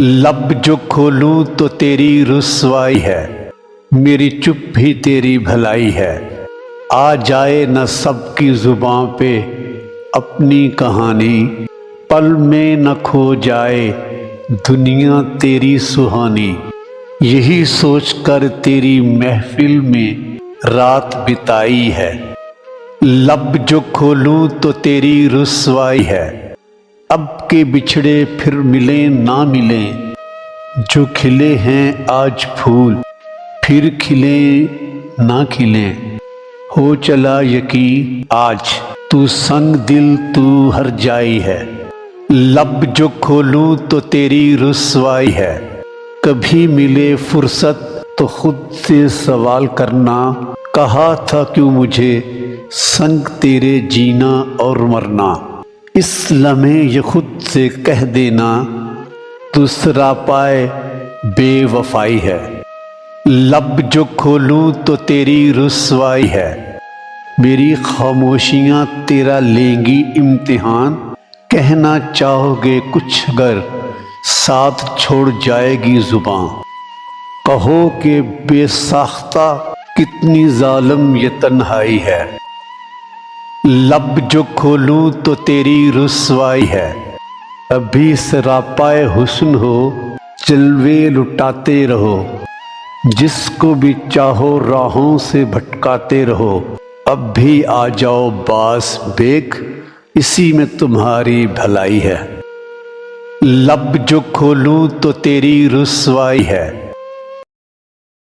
लब जो खोलूं तो तेरी रुसवाई है, मेरी चुप भी तेरी भलाई है। आ जाए न सबकी जुबां पे अपनी कहानी, पल में न खो जाए दुनिया तेरी सुहानी। यही सोच कर तेरी महफिल में रात बिताई है। लब जो खोलूं तो तेरी रुसवाई है, अब के बिछड़े फिर मिलें ना मिलें। जो खिले हैं आज फूल फिर खिलें ना खिलें। हो चला यकीन आज तू संग दिल तू हर जाई है। लब जो खोलूं तो तेरी रुसवाई है, कभी मिले फुर्सत तो खुद से सवाल करना। कहा था क्यों मुझे संग तेरे जीना और मरना। इस लम्हे ये खुद से कह देना, दूसरा पाए बेवफाई है। लब जो खोलूं तो तेरी रुसवाई है, मेरी खामोशियां तेरा लेंगी इम्तिहान। कहना चाहोगे कुछ अगर साथ छोड़ जाएगी जुबां। कहो कि बेसाख्ता कितनी जालिम ये तन्हाई है। लब जो खोलूं तो तेरी रुसवाई है, अभी सरापाए हुस्न हो जलवे लुटाते रहो। जिसको भी चाहो राहों से भटकाते रहो। अब भी आ जाओ बास बेक, इसी में तुम्हारी भलाई है। लब जो खोलूं तो तेरी रुसवाई है,